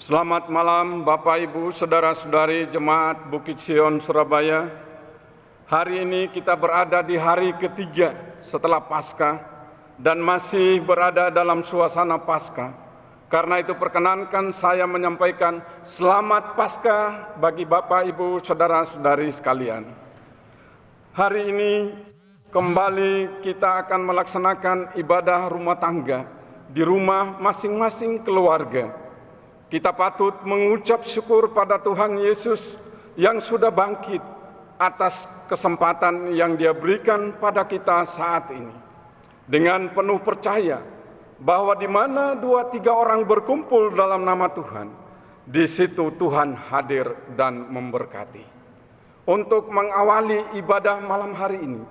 Selamat malam Bapak Ibu, Saudara-saudari Jemaat Bukit Sion Surabaya. Hari ini kita berada di hari ketiga setelah Paskah dan masih berada dalam suasana Paskah. Karena itu perkenankan saya menyampaikan Selamat Paskah bagi Bapak Ibu, Saudara-saudari sekalian. Hari ini kembali kita akan melaksanakan ibadah rumah tangga di rumah masing-masing keluarga. Kita patut mengucap syukur pada Tuhan Yesus yang sudah bangkit atas kesempatan yang Dia berikan pada kita saat ini. Dengan penuh percaya bahwa di mana 2-3 orang berkumpul dalam nama Tuhan, di situ Tuhan hadir dan memberkati. Untuk mengawali ibadah malam hari ini,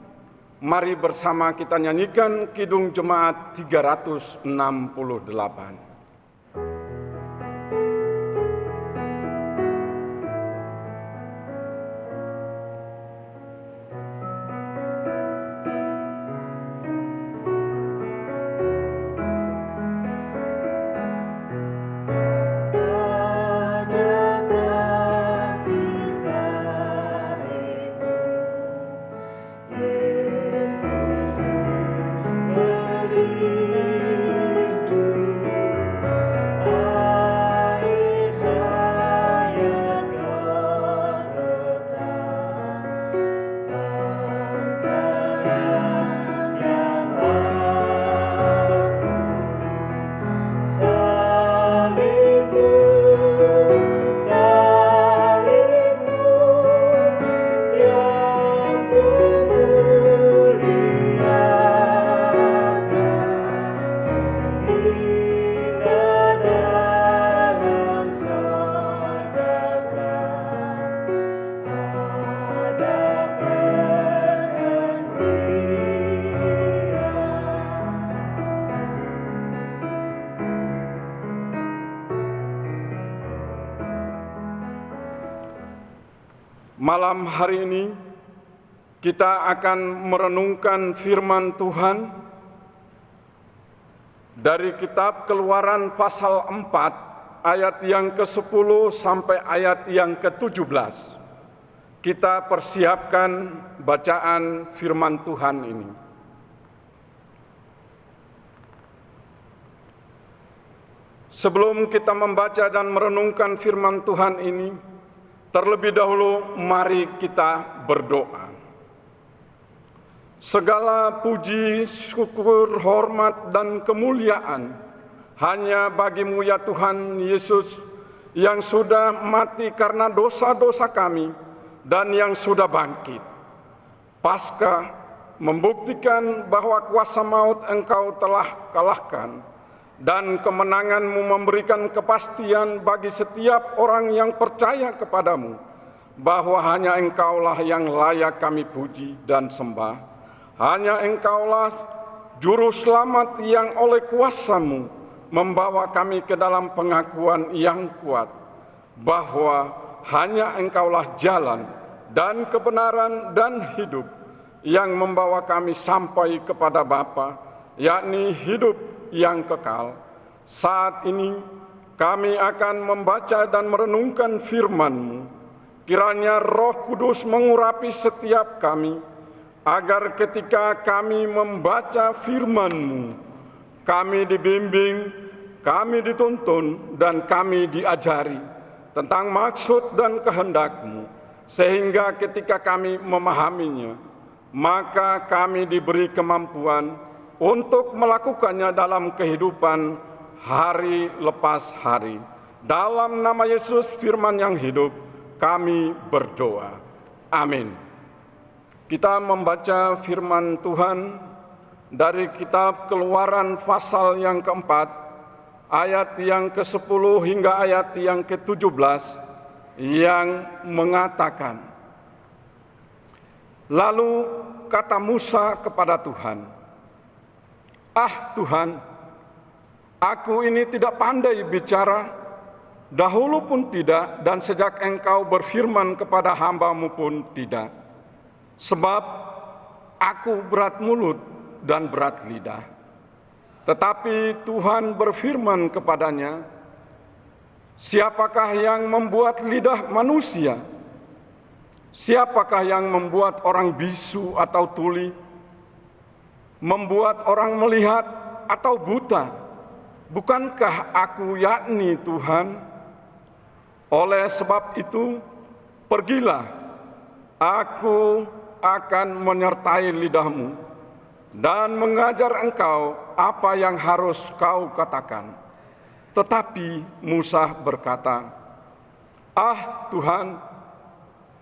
mari bersama kita nyanyikan Kidung Jemaat 368. Malam hari ini kita akan merenungkan firman Tuhan dari kitab Keluaran pasal 4 ayat yang ke-10 sampai ayat yang ke-17. Kita persiapkan bacaan firman Tuhan ini. Sebelum kita membaca dan merenungkan firman Tuhan ini, terlebih dahulu mari kita berdoa. Segala puji, syukur, hormat, dan kemuliaan hanya bagi-Mu ya Tuhan Yesus yang sudah mati karena dosa-dosa kami dan yang sudah bangkit. Paskah membuktikan bahwa kuasa maut Engkau telah kalahkan dan kemenangan-Mu memberikan kepastian bagi setiap orang yang percaya kepadamu, bahwa hanya Engkaulah yang layak kami puji dan sembah. Hanya Engkaulah Juru Selamat yang oleh kuasa-Mu membawa kami ke dalam pengakuan yang kuat, bahwa hanya Engkaulah jalan dan kebenaran dan hidup yang membawa kami sampai kepada Bapa, yakni hidup yang kekal. Saat ini kami akan membaca dan merenungkan firman-Mu. Kiranya Roh Kudus mengurapi setiap kami, agar ketika kami membaca firman-Mu, kami dibimbing, kami dituntun, dan kami diajari tentang maksud dan kehendak-Mu, sehingga ketika kami memahaminya, maka kami diberi kemampuan untuk melakukannya dalam kehidupan hari lepas hari. Dalam nama Yesus firman yang hidup, kami berdoa. Amin. Kita membaca firman Tuhan dari kitab Keluaran pasal yang keempat, ayat yang ke-10 hingga ayat yang ke-17, yang mengatakan, lalu kata Musa kepada Tuhan, "Ah Tuhan, aku ini tidak pandai bicara, dahulu pun tidak, dan sejak Engkau berfirman kepada hamba-Mu pun tidak. Sebab aku berat mulut dan berat lidah." Tetapi Tuhan berfirman kepadanya, Siapakah yang membuat lidah manusia? Siapakah yang membuat orang bisu atau tuli? Membuat orang melihat atau buta? Bukankah aku, yakni Tuhan? Oleh sebab itu, pergilah, aku akan menyertai lidahmu dan mengajar engkau apa yang harus kau katakan. Tetapi Musa berkata, "Ah Tuhan,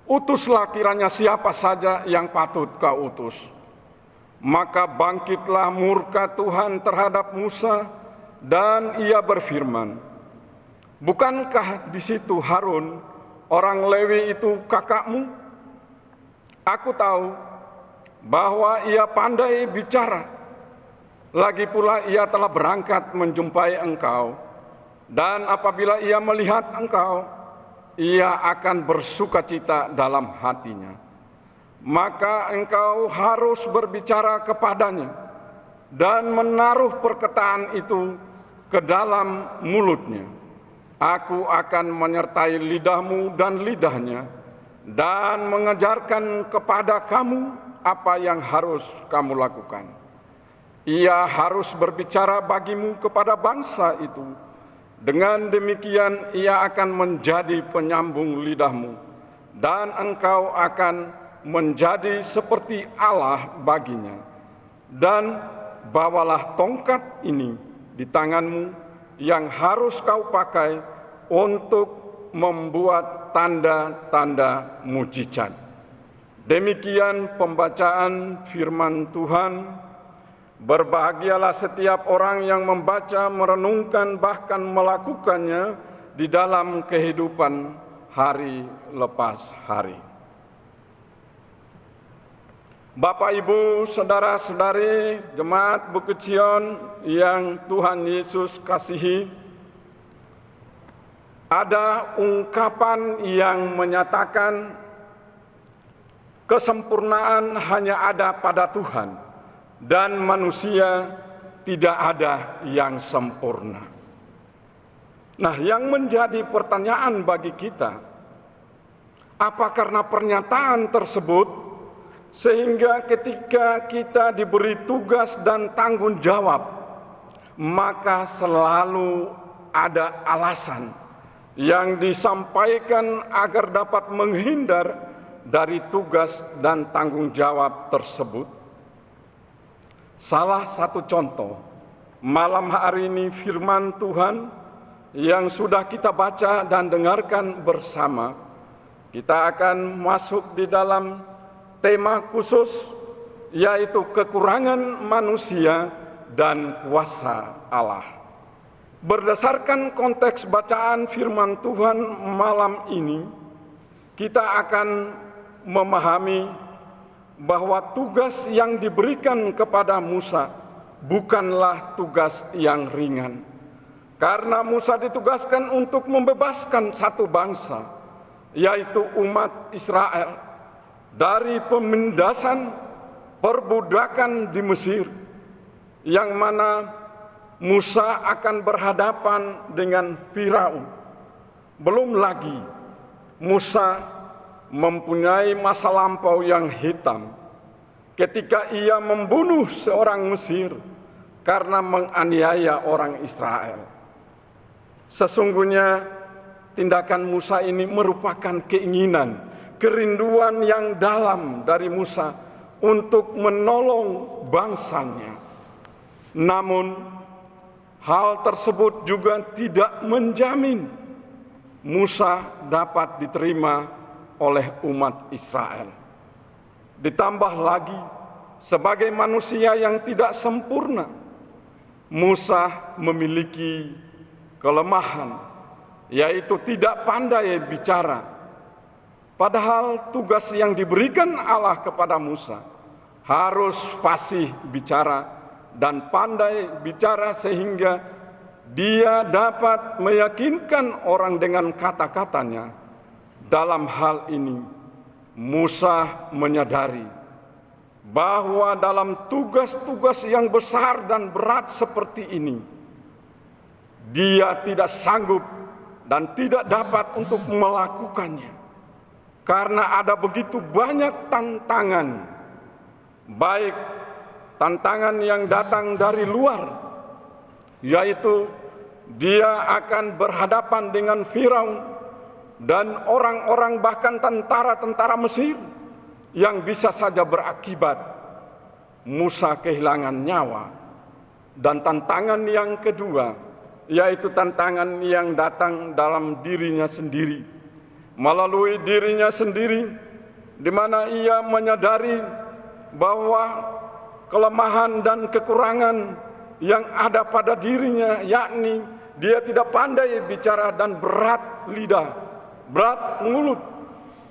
utuslah kiranya siapa saja yang patut kau utus." Maka bangkitlah murka Tuhan terhadap Musa dan ia berfirman, "Bukankah di situ Harun, orang Lewi itu kakakmu? Aku tahu bahwa ia pandai bicara. Lagi pula ia telah berangkat menjumpai engkau. Dan apabila ia melihat engkau, ia akan bersukacita dalam hatinya. Maka engkau harus berbicara kepadanya dan menaruh perkataan itu ke dalam mulutnya. Aku akan menyertai lidahmu dan lidahnya dan mengajarkan kepada kamu apa yang harus kamu lakukan. Ia harus berbicara bagimu kepada bangsa itu. Dengan demikian ia akan menjadi penyambung lidahmu, dan engkau akan menjadi seperti Allah baginya. Dan bawalah tongkat ini di tanganmu yang harus kau pakai untuk membuat tanda-tanda mujizat." Demikian pembacaan firman Tuhan. Berbahagialah setiap orang yang membaca, merenungkan, bahkan melakukannya di dalam kehidupan hari lepas hari. Bapak, Ibu, saudara-saudari, jemaat Bukit Sion yang Tuhan Yesus kasihi, ada ungkapan yang menyatakan kesempurnaan hanya ada pada Tuhan. Dan manusia tidak ada yang sempurna. Nah, yang menjadi pertanyaan bagi kita, apa karena pernyataan tersebut sehingga ketika kita diberi tugas dan tanggung jawab, maka selalu ada alasan yang disampaikan agar dapat menghindar dari tugas dan tanggung jawab tersebut? Salah satu contoh, malam hari ini firman Tuhan yang sudah kita baca dan dengarkan bersama, kita akan masuk di dalam tema khusus, yaitu kekurangan manusia dan kuasa Allah. Berdasarkan konteks bacaan firman Tuhan malam ini, kita akan memahami bahwa tugas yang diberikan kepada Musa bukanlah tugas yang ringan. Karena Musa ditugaskan untuk membebaskan satu bangsa, yaitu umat Israel, dari penindasan perbudakan di Mesir, yang mana Musa akan berhadapan dengan Firaun. Belum lagi Musa mempunyai masa lampau yang hitam ketika ia membunuh seorang Mesir karena menganiaya orang Israel. Sesungguhnya tindakan Musa ini merupakan keinginan, kerinduan yang dalam dari Musa untuk menolong bangsanya. Namun hal tersebut juga tidak menjamin Musa dapat diterima oleh umat Israel. Ditambah lagi, sebagai manusia yang tidak sempurna, Musa memiliki kelemahan, yaitu tidak pandai bicara. Padahal tugas yang diberikan Allah kepada Musa harus fasih bicara dan pandai bicara sehingga dia dapat meyakinkan orang dengan kata-katanya. Dalam hal ini, Musa menyadari bahwa dalam tugas-tugas yang besar dan berat seperti ini, dia tidak sanggup dan tidak dapat untuk melakukannya. Karena ada begitu banyak tantangan, baik tantangan yang datang dari luar, yaitu dia akan berhadapan dengan Firaun dan orang-orang bahkan tentara-tentara Mesir yang bisa saja berakibat Musa kehilangan nyawa. Dan tantangan yang kedua, yaitu tantangan yang datang dalam dirinya sendiri, melalui dirinya sendiri, di mana ia menyadari bahwa kelemahan dan kekurangan yang ada pada dirinya, yakni dia tidak pandai bicara dan berat lidah, berat mulut.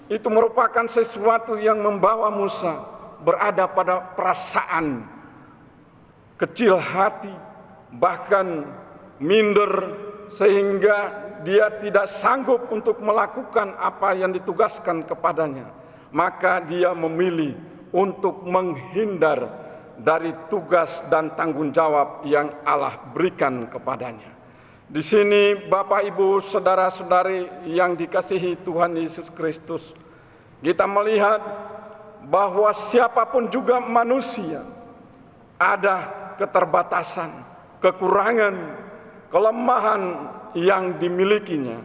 Itu merupakan sesuatu yang membawa Musa berada pada perasaan kecil hati, bahkan minder, sehingga dia tidak sanggup untuk melakukan apa yang ditugaskan kepadanya. Maka dia memilih untuk menghindar dari tugas dan tanggung jawab yang Allah berikan kepadanya. Di sini Bapak Ibu saudara-saudari yang dikasihi Tuhan Yesus Kristus, kita melihat bahwa siapapun juga manusia ada keterbatasan, kekurangan, kelemahan yang dimilikinya.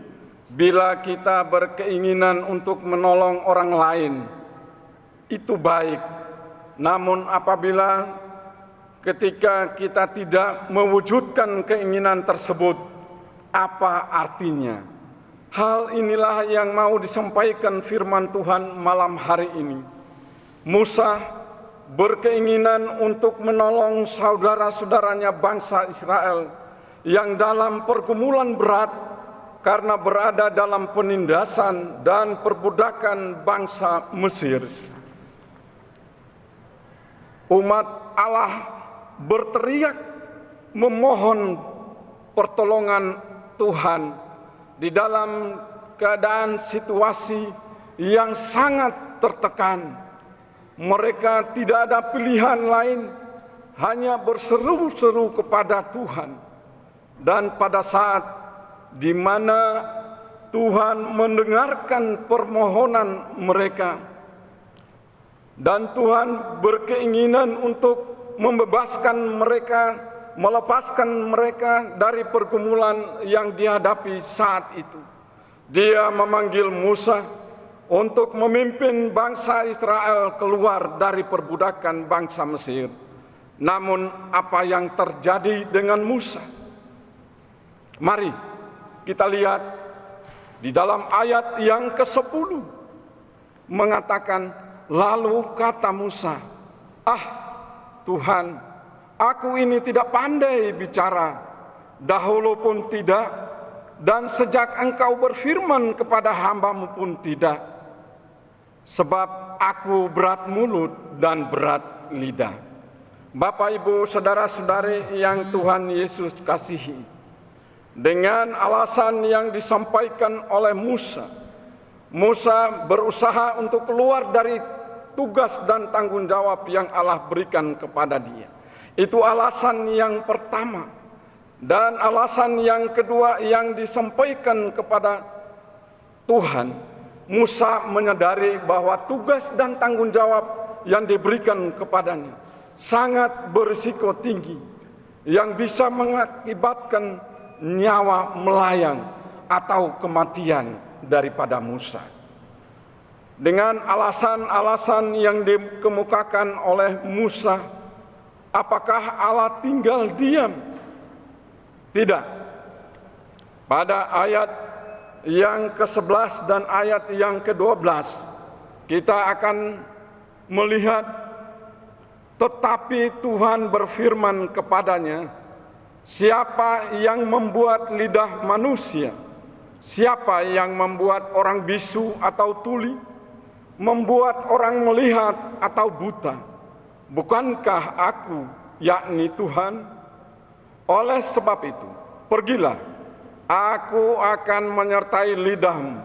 Bila kita berkeinginan untuk menolong orang lain, itu baik. Namun apabila ketika kita tidak mewujudkan keinginan tersebut, apa artinya? Hal inilah yang mau disampaikan firman Tuhan malam hari ini. Musa berkeinginan untuk menolong saudara-saudaranya bangsa Israel yang dalam pergumulan berat karena berada dalam penindasan dan perbudakan bangsa Mesir. Umat Allah berteriak memohon pertolongan Tuhan di dalam keadaan situasi yang sangat tertekan. Mereka tidak ada pilihan lain, hanya berseru-seru kepada Tuhan. Dan pada saat di mana Tuhan mendengarkan permohonan mereka, dan Tuhan berkeinginan untuk membebaskan mereka, melepaskan mereka dari pergumulan yang dihadapi saat itu, Dia memanggil Musa untuk memimpin bangsa Israel keluar dari perbudakan bangsa Mesir. Namun apa yang terjadi dengan Musa? Mari kita lihat di dalam ayat yang ke-10 mengatakan, lalu kata Musa, Tuhan, aku ini tidak pandai bicara, dahulu pun tidak, dan sejak Engkau berfirman kepada hamba-Mu pun tidak. Sebab aku berat mulut dan berat lidah. Bapak, Ibu, saudara-saudari yang Tuhan Yesus kasihi, dengan alasan yang disampaikan oleh Musa, Musa berusaha untuk keluar dari tugas dan tanggung jawab yang Allah berikan kepada dia. Itu alasan yang pertama. Dan alasan yang kedua yang disampaikan kepada Tuhan, Musa menyadari bahwa tugas dan tanggung jawab yang diberikan kepadanya sangat berisiko tinggi, yang bisa mengakibatkan nyawa melayang atau kematian daripada Musa. Dengan alasan-alasan yang dikemukakan oleh Musa, apakah Allah tinggal diam? Tidak. Pada ayat yang ke-11 dan ayat yang ke-12, kita akan melihat, tetapi Tuhan berfirman kepadanya, siapa yang membuat lidah manusia? Siapa yang membuat orang bisu atau tuli? Membuat orang melihat atau buta? Bukankah aku, yakni Tuhan? Oleh sebab itu, pergilah, aku akan menyertai lidahmu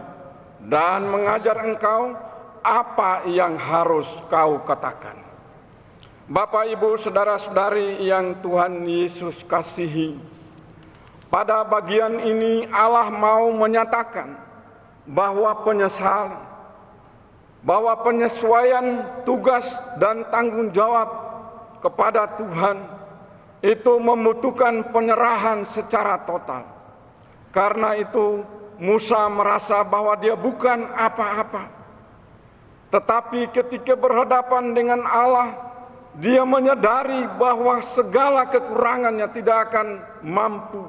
dan mengajar engkau apa yang harus kau katakan. Bapak, Ibu, saudara-saudari yang Tuhan Yesus kasihi, Pada bagian ini Allah mau menyatakan bahwa penyesuaian tugas dan tanggung jawab kepada Tuhan itu membutuhkan penyerahan secara total. Karena itu Musa merasa bahwa dia bukan apa-apa. Tetapi ketika berhadapan dengan Allah, dia menyadari bahwa segala kekurangannya tidak akan mampu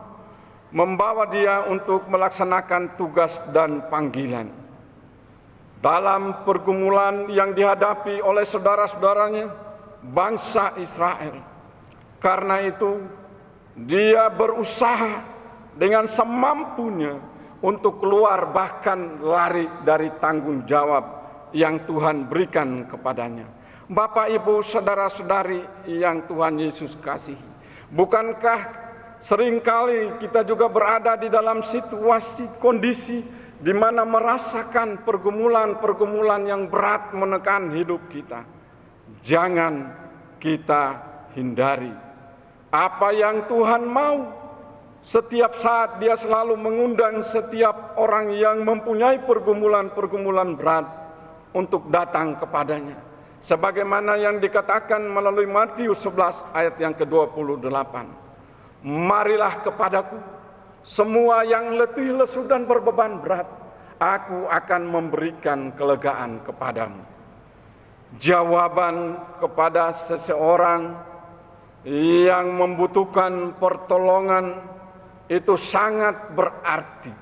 membawa dia untuk melaksanakan tugas dan panggilan. Dalam pergumulan yang dihadapi oleh saudara-saudaranya, bangsa Israel. Karena itu, dia berusaha dengan semampunya untuk keluar bahkan lari dari tanggung jawab yang Tuhan berikan kepadanya. Bapak, Ibu, saudara-saudari yang Tuhan Yesus kasihi, bukankah seringkali kita juga berada di dalam situasi kondisi di mana merasakan pergumulan-pergumulan yang berat menekan hidup kita? Jangan kita hindari. Apa yang Tuhan mau, setiap saat Dia selalu mengundang setiap orang yang mempunyai pergumulan-pergumulan berat untuk datang kepadanya. Sebagaimana yang dikatakan melalui Matius 11 ayat yang ke-28. Marilah kepadaku semua yang letih, lesu dan berbeban berat, aku akan memberikan kelegaan kepadamu. Jawaban kepada seseorang yang membutuhkan pertolongan itu sangat berarti.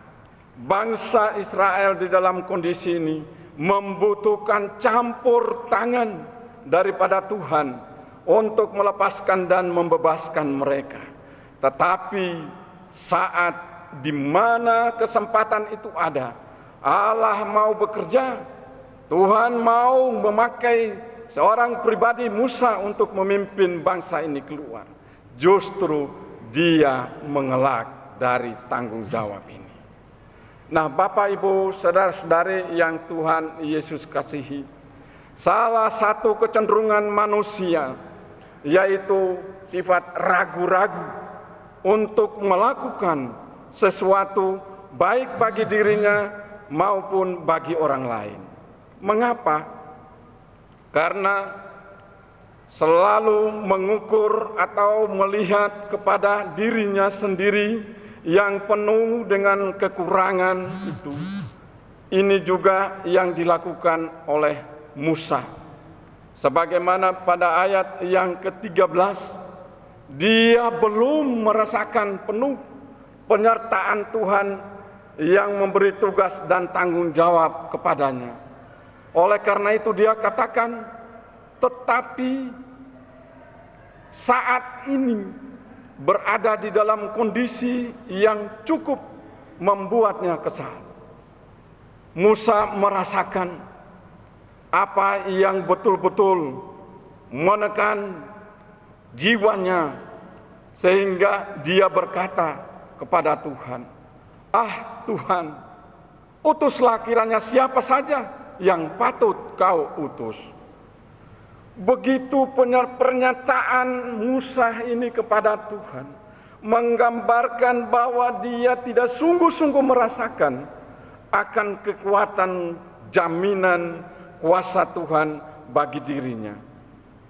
Bangsa Israel di dalam kondisi ini membutuhkan campur tangan daripada Tuhan untuk melepaskan dan membebaskan mereka. Tetapi saat di mana kesempatan itu ada, Allah mau bekerja. Tuhan mau memakai seorang pribadi Musa untuk memimpin bangsa ini keluar. Justru dia mengelak dari tanggung jawab ini. Nah, Bapak, Ibu, saudara-saudari yang Tuhan Yesus kasihi, salah satu kecenderungan manusia yaitu sifat ragu-ragu untuk melakukan sesuatu baik bagi dirinya maupun bagi orang lain. Mengapa? Karena selalu mengukur atau melihat kepada dirinya sendiri yang penuh dengan kekurangan itu. Ini juga yang dilakukan oleh Musa. Sebagaimana pada ayat yang ke-13, dia belum merasakan penuh penyertaan Tuhan yang memberi tugas dan tanggung jawab kepadanya. Oleh karena itu dia katakan, tetapi saat ini berada di dalam kondisi yang cukup membuatnya kesal. Musa merasakan apa yang betul-betul menekan jiwanya, sehingga dia berkata kepada Tuhan, "Ah Tuhan, utuslah kiranya siapa saja yang patut kau utus." Begitu pernyataan Musa ini kepada Tuhan menggambarkan bahwa dia tidak sungguh-sungguh merasakan akan kekuatan jaminan kuasa Tuhan bagi dirinya.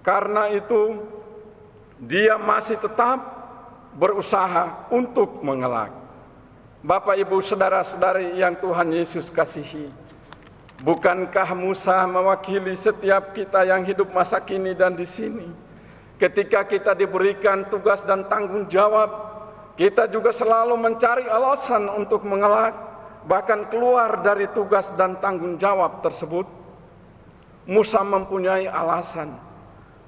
Karena itu dia masih tetap berusaha untuk mengelak. Bapak, Ibu, saudara-saudari yang Tuhan Yesus kasihi, bukankah Musa mewakili setiap kita yang hidup masa kini dan di sini? Ketika kita diberikan tugas dan tanggung jawab, kita juga selalu mencari alasan untuk mengelak, bahkan keluar dari tugas dan tanggung jawab tersebut. Musa mempunyai alasan.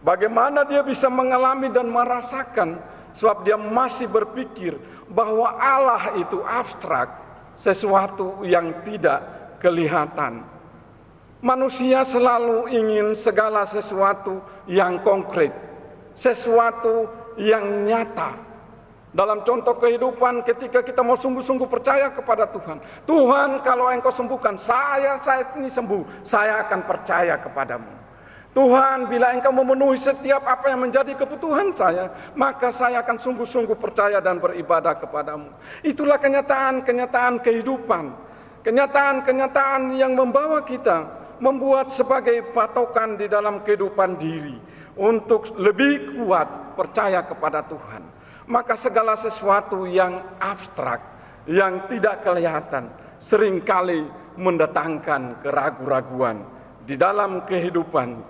Bagaimana dia bisa mengalami dan merasakan? Sebab dia masih berpikir bahwa Allah itu abstrak, sesuatu yang tidak kelihatan. Manusia selalu ingin segala sesuatu yang konkret, sesuatu yang nyata. Dalam contoh kehidupan, ketika kita mau sungguh-sungguh percaya kepada Tuhan, Tuhan, kalau Engkau sembuhkan saya ini sembuh, saya akan percaya kepadamu. Tuhan, bila Engkau memenuhi setiap apa yang menjadi kebutuhan saya, maka saya akan sungguh-sungguh percaya dan beribadah kepadamu. Itulah kenyataan-kenyataan kehidupan, kenyataan-kenyataan yang membawa kita membuat sebagai patokan di dalam kehidupan diri untuk lebih kuat percaya kepada Tuhan. Maka segala sesuatu yang abstrak, yang tidak kelihatan, seringkali mendatangkan keraguan-raguan di dalam kehidupan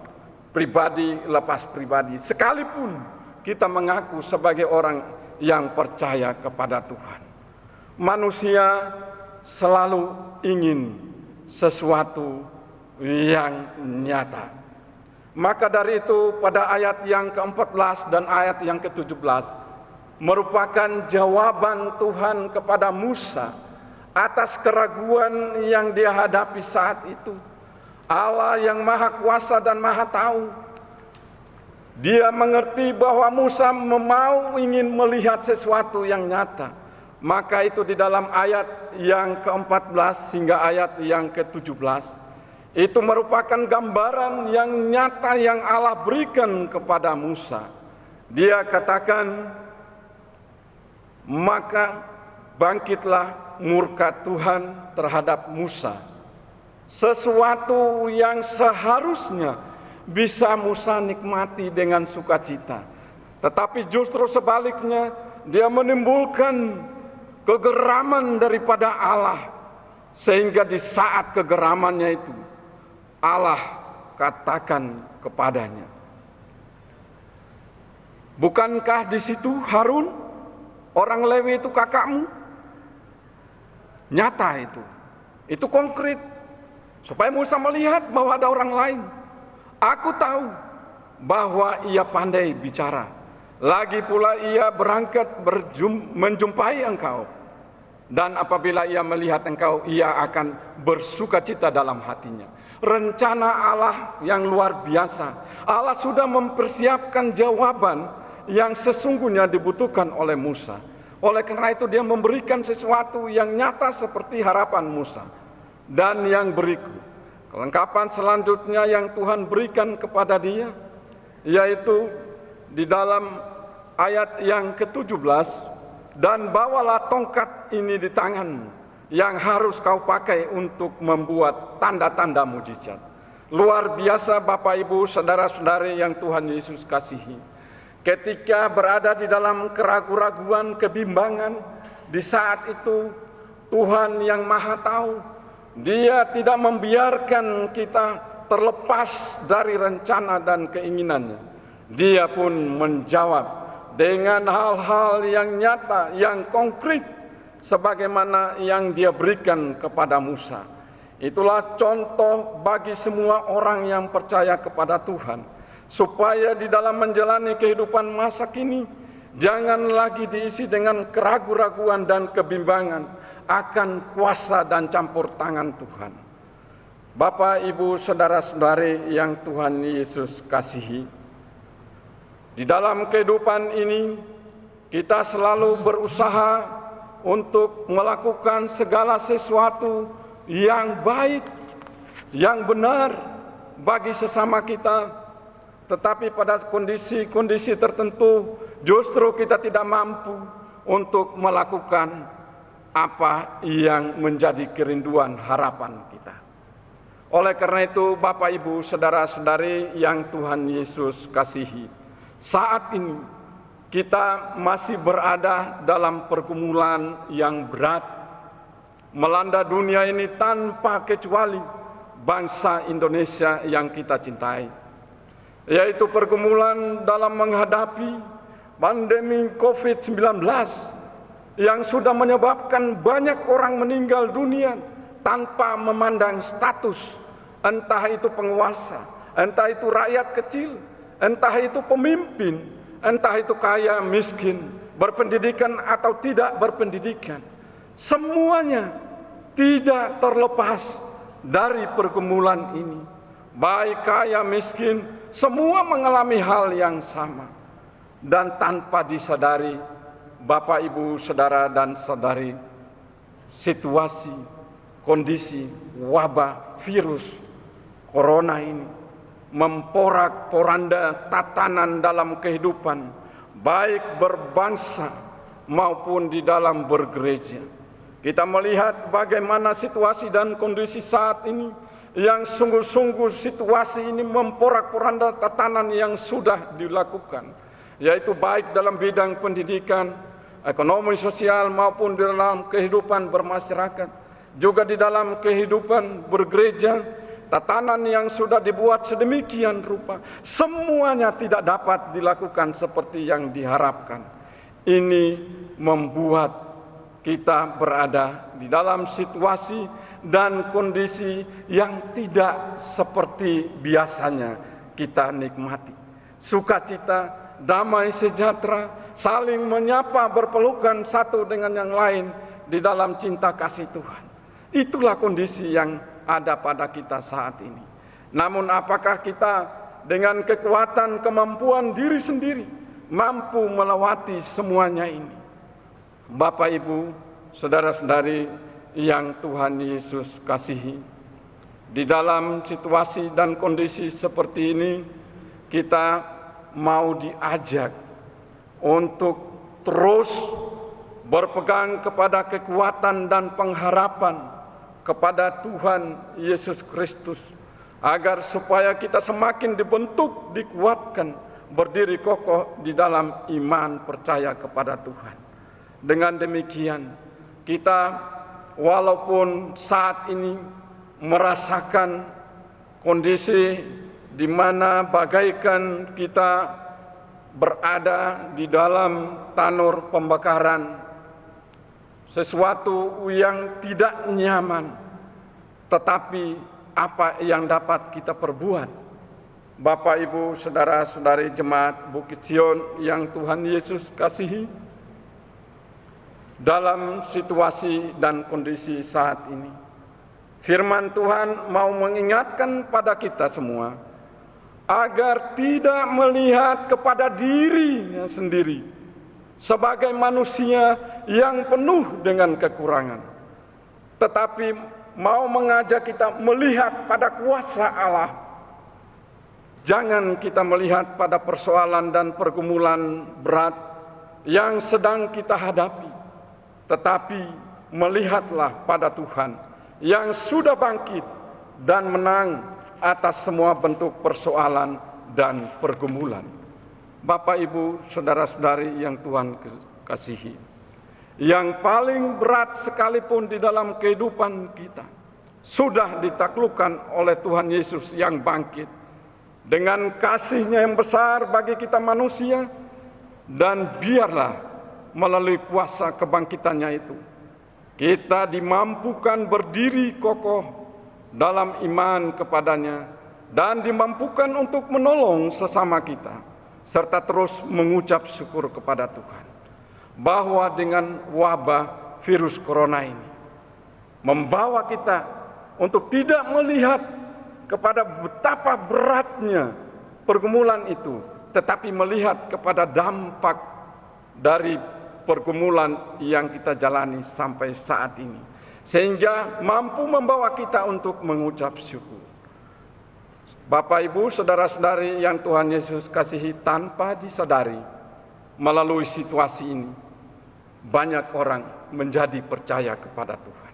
pribadi lepas pribadi, sekalipun kita mengaku sebagai orang yang percaya kepada Tuhan. Manusia selalu ingin sesuatu yang nyata. Maka dari itu pada ayat yang ke-14 dan ayat yang ke-17 merupakan jawaban Tuhan kepada Musa atas keraguan yang dia hadapi saat itu. Allah yang maha kuasa dan maha tahu, dia mengerti bahwa Musa ingin melihat sesuatu yang nyata. Maka itu di dalam ayat yang ke-14 hingga ayat yang ke-17, itu merupakan gambaran yang nyata yang Allah berikan kepada Musa. Dia katakan, maka bangkitlah murka Tuhan terhadap Musa. Sesuatu yang seharusnya bisa Musa nikmati dengan sukacita, tetapi justru sebaliknya dia menimbulkan kegeraman daripada Allah, sehingga di saat kegeramannya itu Allah katakan kepadanya, bukankah di situ Harun, orang Lewi itu kakakmu? Nyata itu konkret. Supaya Musa melihat bahwa ada orang lain. Aku tahu bahwa ia pandai bicara. Lagi pula ia berangkat menjumpai engkau. Dan apabila ia melihat engkau, ia akan bersukacita dalam hatinya. Rencana Allah yang luar biasa. Allah sudah mempersiapkan jawaban yang sesungguhnya dibutuhkan oleh Musa. Oleh karena itu dia memberikan sesuatu yang nyata seperti harapan Musa. Dan yang berikut, kelengkapan selanjutnya yang Tuhan berikan kepada dia, yaitu di dalam ayat yang ke-17, dan bawalah tongkat ini di tanganmu, yang harus kau pakai untuk membuat tanda-tanda mujizat. Luar biasa Bapak Ibu, saudara-saudari yang Tuhan Yesus kasihi. Ketika berada di dalam keraguan-raguan, kebimbangan, di saat itu Tuhan yang Maha Tahu, Dia tidak membiarkan kita terlepas dari rencana dan keinginannya. Dia pun menjawab dengan hal-hal yang nyata, yang konkret, sebagaimana yang dia berikan kepada Musa. Itulah contoh bagi semua orang yang percaya kepada Tuhan, supaya di dalam menjalani kehidupan masa kini, jangan lagi diisi dengan keraguan-raguan dan kebimbangan akan kuasa dan campur tangan Tuhan. Bapak, Ibu, saudara-saudari yang Tuhan Yesus kasihi, di dalam kehidupan ini kita selalu berusaha untuk melakukan segala sesuatu yang baik, yang benar bagi sesama kita. Tetapi pada kondisi-kondisi tertentu justru kita tidak mampu untuk melakukan apa yang menjadi kerinduan harapan kita. Oleh karena itu Bapak Ibu saudara-saudari yang Tuhan Yesus kasihi, saat ini kita masih berada dalam pergumulan yang berat melanda dunia ini tanpa kecuali bangsa Indonesia yang kita cintai, yaitu pergumulan dalam menghadapi pandemi COVID-19 yang sudah menyebabkan banyak orang meninggal dunia tanpa memandang status, entah itu penguasa, entah itu rakyat kecil, entah itu pemimpin, entah itu kaya miskin, berpendidikan atau tidak berpendidikan. Semuanya tidak terlepas dari pergumulan ini. Baik kaya miskin, semua mengalami hal yang sama. Dan tanpa disadari, Bapak, Ibu, Saudara dan Saudari, situasi, kondisi wabah virus corona ini memporak-poranda tatanan dalam kehidupan, baik berbangsa maupun di dalam bergereja. Kita melihat bagaimana situasi dan kondisi saat ini, yang sungguh-sungguh situasi ini memporak-poranda tatanan yang sudah dilakukan, yaitu baik dalam bidang pendidikan, ekonomi sosial maupun di dalam kehidupan bermasyarakat, juga di dalam kehidupan bergereja. Tatanan yang sudah dibuat sedemikian rupa, semuanya tidak dapat dilakukan seperti yang diharapkan. Ini membuat kita berada di dalam situasi dan kondisi yang tidak seperti biasanya kita nikmati. Sukacita, damai sejahtera, saling menyapa, berpelukan satu dengan yang lain di dalam cinta kasih Tuhan. Itulah kondisi yang ada pada kita saat ini. Namun apakah kita dengan kekuatan kemampuan diri sendiri mampu melewati semuanya ini? Bapak, Ibu, saudara-saudari yang Tuhan Yesus kasihi, di dalam situasi dan kondisi seperti ini kita mau diajak untuk terus berpegang kepada kekuatan dan pengharapan kepada Tuhan Yesus Kristus, agar supaya kita semakin dibentuk, dikuatkan, berdiri kokoh di dalam iman percaya kepada Tuhan. Dengan demikian, kita walaupun saat ini merasakan kondisi di mana bagaikan kita berada di dalam tanur pembakaran, sesuatu yang tidak nyaman, tetapi apa yang dapat kita perbuat? Bapak, Ibu, saudara-saudari jemaat Bukit Sion yang Tuhan Yesus kasihi, dalam situasi dan kondisi saat ini, firman Tuhan mau mengingatkan pada kita semua agar tidak melihat kepada dirinya sendiri sebagai manusia yang penuh dengan kekurangan, tetapi mau mengajak kita melihat pada kuasa Allah. Jangan kita melihat pada persoalan dan pergumulan berat yang sedang kita hadapi, tetapi melihatlah pada Tuhan yang sudah bangkit dan menang atas semua bentuk persoalan dan pergumulan. Bapak, Ibu, saudara-saudari yang Tuhan kasihi, yang paling berat sekalipun di dalam kehidupan kita sudah ditaklukkan oleh Tuhan Yesus yang bangkit dengan kasih-Nya yang besar bagi kita manusia, dan biarlah melalui kuasa kebangkitannya itu kita dimampukan berdiri kokoh dalam iman kepadanya dan dimampukan untuk menolong sesama kita, serta terus mengucap syukur kepada Tuhan bahwa dengan wabah virus corona ini membawa kita untuk tidak melihat kepada betapa beratnya pergumulan itu, tetapi melihat kepada dampak dari pergumulan yang kita jalani sampai saat ini, sehingga mampu membawa kita untuk mengucap syukur. Bapak, Ibu, saudara-saudari yang Tuhan Yesus kasihi, tanpa disadari melalui situasi ini banyak orang menjadi percaya kepada Tuhan.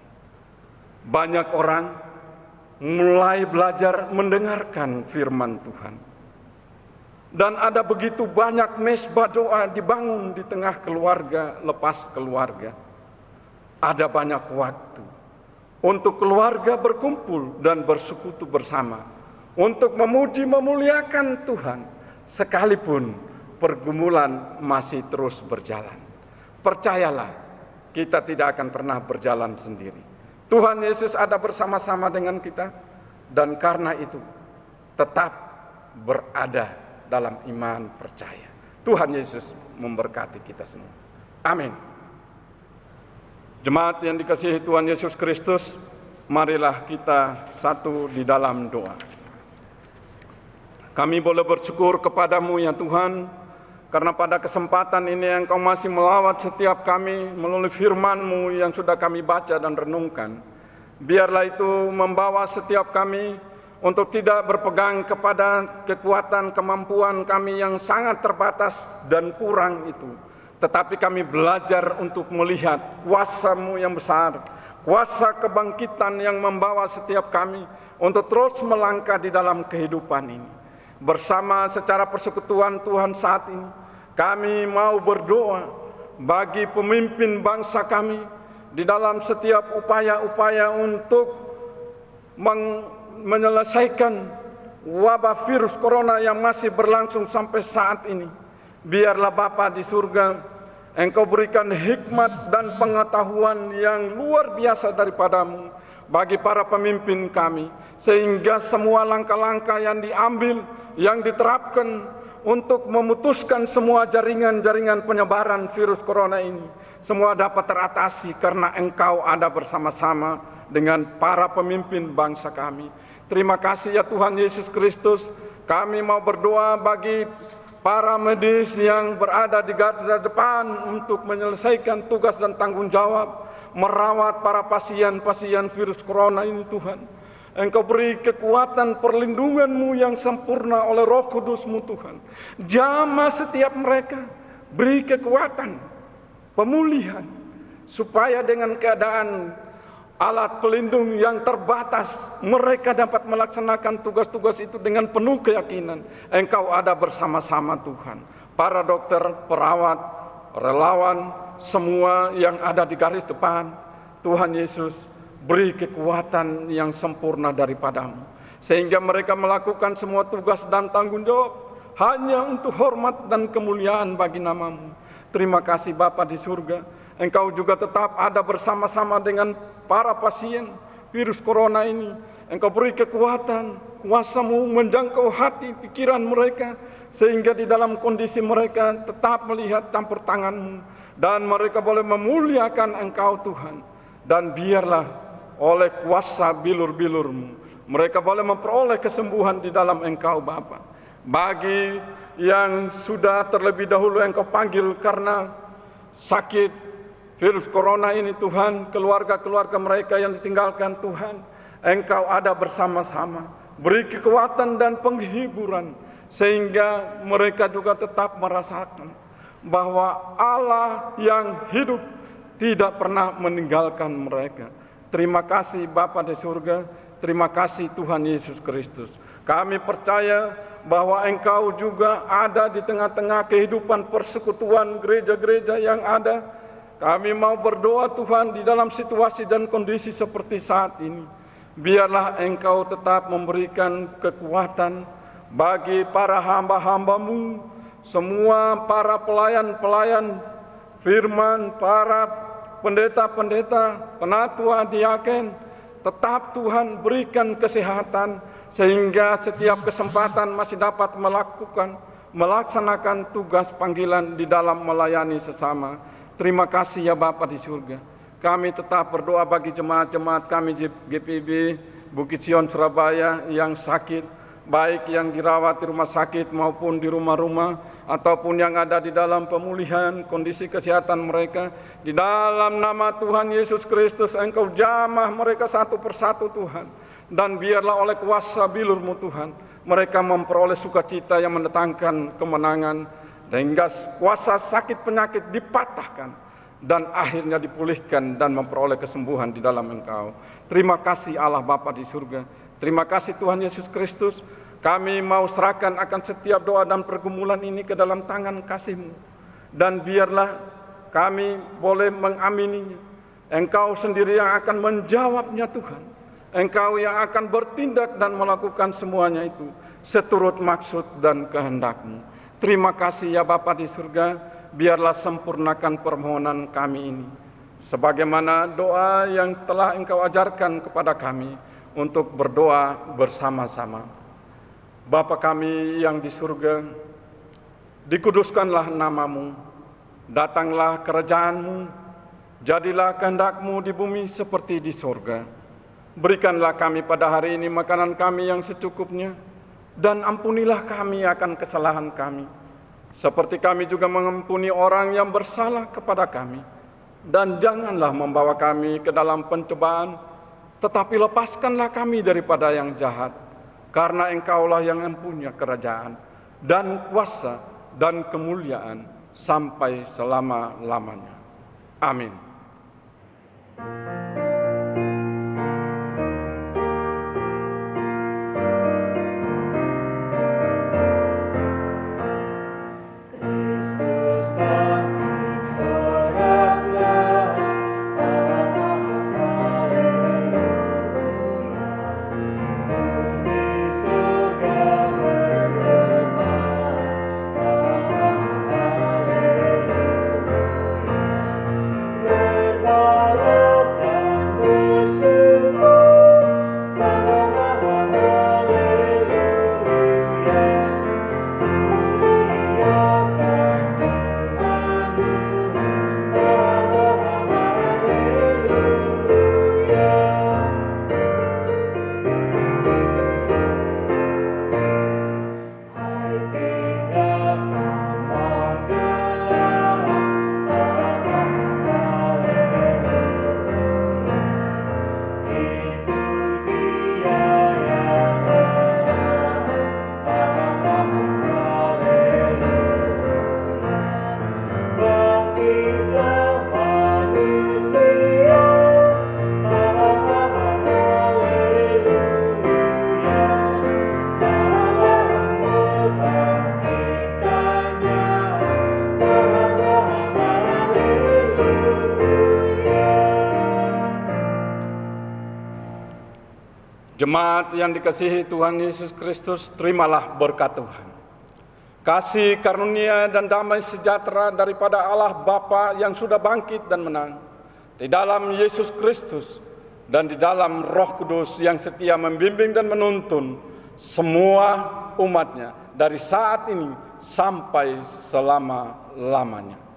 Banyak orang mulai belajar mendengarkan firman Tuhan. Dan ada begitu banyak mesbah doa dibangun di tengah keluarga, lepas keluarga. Ada banyak waktu untuk keluarga berkumpul dan bersekutu bersama, untuk memuji memuliakan Tuhan, sekalipun pergumulan masih terus berjalan. Percayalah, kita tidak akan pernah berjalan sendiri. Tuhan Yesus ada bersama-sama dengan kita, dan karena itu tetap berada dalam iman percaya. Tuhan Yesus memberkati kita semua. Amin. Jemaat yang dikasihi Tuhan Yesus Kristus, marilah kita satu di dalam doa. Kami boleh bersyukur kepadamu ya Tuhan, karena pada kesempatan ini Engkau masih melawat setiap kami melalui firman-Mu yang sudah kami baca dan renungkan. Biarlah itu membawa setiap kami untuk tidak berpegang kepada kekuatan kemampuan kami yang sangat terbatas dan kurang itu. Tetapi kami belajar untuk melihat kuasa-Mu yang besar, kuasa kebangkitan yang membawa setiap kami untuk terus melangkah di dalam kehidupan ini. Bersama secara persekutuan Tuhan saat ini, kami mau berdoa bagi pemimpin bangsa kami di dalam setiap upaya-upaya untuk menyelesaikan wabah virus corona yang masih berlangsung sampai saat ini. Biarlah Bapa di surga, Engkau berikan hikmat dan pengetahuan yang luar biasa daripada-Mu bagi para pemimpin kami, sehingga semua langkah-langkah yang diambil, yang diterapkan untuk memutuskan semua jaringan-jaringan penyebaran virus corona ini, semua dapat teratasi karena Engkau ada bersama-sama dengan para pemimpin bangsa kami. Terima kasih ya Tuhan Yesus Kristus. Kami mau berdoa bagi para medis yang berada di garda depan untuk menyelesaikan tugas dan tanggung jawab merawat para pasien-pasien virus corona ini Tuhan. Engkau beri kekuatan perlindungan-Mu yang sempurna oleh Roh Kudus-Mu Tuhan. Jamah setiap mereka, beri kekuatan, pemulihan, supaya dengan keadaan alat pelindung yang terbatas, mereka dapat melaksanakan tugas-tugas itu dengan penuh keyakinan. Engkau ada bersama-sama Tuhan. Para dokter, perawat, relawan, semua yang ada di garis depan, Tuhan Yesus, beri kekuatan yang sempurna daripada-Mu, sehingga mereka melakukan semua tugas dan tanggung jawab hanya untuk hormat dan kemuliaan bagi nama-Mu. Terima kasih Bapa di surga. Engkau juga tetap ada bersama-sama dengan para pasien virus corona ini. Engkau beri kekuatan, kuasa-Mu menjangkau hati, pikiran mereka, sehingga di dalam kondisi mereka tetap melihat campur tangan-Mu, dan mereka boleh memuliakan Engkau Tuhan. Dan biarlah oleh kuasa bilur-bilur-Mu, mereka boleh memperoleh kesembuhan di dalam Engkau Bapa. Bagi yang sudah terlebih dahulu Engkau panggil karena sakit virus corona ini Tuhan, keluarga-keluarga mereka yang ditinggalkan Tuhan, Engkau ada bersama-sama. Beri kekuatan dan penghiburan, sehingga mereka juga tetap merasakan bahwa Allah yang hidup tidak pernah meninggalkan mereka. Terima kasih Bapa di surga, terima kasih Tuhan Yesus Kristus. Kami percaya bahwa Engkau juga ada di tengah-tengah kehidupan persekutuan gereja-gereja yang ada. Kami mau berdoa Tuhan di dalam situasi dan kondisi seperti saat ini. Biarlah Engkau tetap memberikan kekuatan bagi para hamba-hamba-Mu, semua para pelayan-pelayan firman, para pendeta-pendeta, penatua, diaken. Tetap Tuhan berikan kesehatan, sehingga setiap kesempatan masih dapat melaksanakan tugas panggilan di dalam melayani sesama. Terima kasih ya Bapa di surga. Kami tetap berdoa bagi jemaat-jemaat kami GPIB Bukit Sion Surabaya yang sakit, baik yang dirawat di rumah sakit maupun di rumah-rumah, ataupun yang ada di dalam pemulihan kondisi kesehatan mereka. Di dalam nama Tuhan Yesus Kristus, Engkau jamah mereka satu persatu Tuhan. Dan biarlah oleh kuasa bilur-Mu Tuhan, mereka memperoleh sukacita yang mendatangkan kemenangan, sehingga kuasa sakit penyakit dipatahkan dan akhirnya dipulihkan dan memperoleh kesembuhan di dalam Engkau. Terima kasih Allah Bapa di surga. Terima kasih Tuhan Yesus Kristus. Kami mau serahkan akan setiap doa dan pergumulan ini ke dalam tangan kasih-Mu. Dan biarlah kami boleh mengamininya. Engkau sendiri yang akan menjawabnya Tuhan. Engkau yang akan bertindak dan melakukan semuanya itu seturut maksud dan kehendak-Mu. Terima kasih ya Bapa di surga, biarlah sempurnakan permohonan kami ini, sebagaimana doa yang telah Engkau ajarkan kepada kami untuk berdoa bersama-sama. Bapa kami yang di surga, dikuduskanlah nama-Mu, datanglah kerajaan-Mu, jadilah kehendak-Mu di bumi seperti di surga. Berikanlah kami pada hari ini makanan kami yang secukupnya, dan ampunilah kami akan kesalahan kami, seperti kami juga mengampuni orang yang bersalah kepada kami. Dan janganlah membawa kami ke dalam pencobaan, tetapi lepaskanlah kami daripada yang jahat. karena Engkaulah yang mempunyai kerajaan dan kuasa dan kemuliaan sampai selama-lamanya. Amin. Jemaat yang dikasihi Tuhan Yesus Kristus, terimalah berkat Tuhan. Kasih, karunia, dan damai sejahtera daripada Allah Bapa yang sudah bangkit dan menang, di dalam Yesus Kristus, dan di dalam Roh Kudus yang setia membimbing dan menuntun semua umatnya dari saat ini sampai selama-lamanya.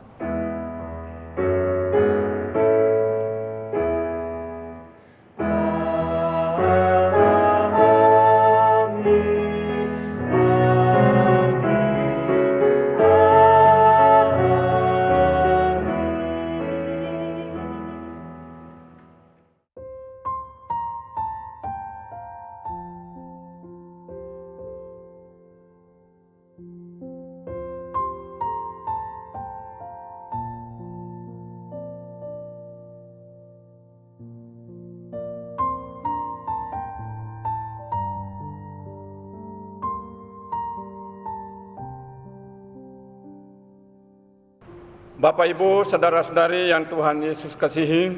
Bapak, Ibu, saudara-saudari yang Tuhan Yesus kasihi,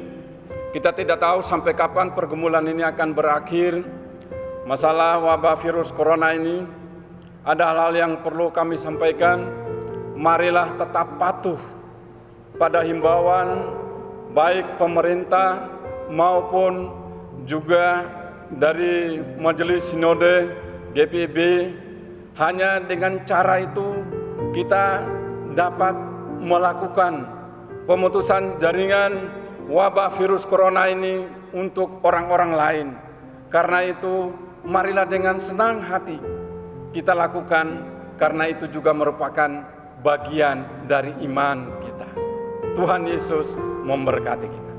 kita tidak tahu sampai kapan pergumulan ini akan berakhir. Masalah wabah virus corona ini, ada hal-hal yang perlu kami sampaikan. Marilah tetap patuh pada himbauan baik pemerintah maupun juga dari Majelis Sinode GPIB. Hanya dengan cara itu kita dapat melakukan pemutusan jaringan wabah virus corona ini untuk orang-orang lain. Karena itu, marilah dengan senang hati kita lakukan, karena itu juga merupakan bagian dari iman kita. Tuhan Yesus memberkati kita.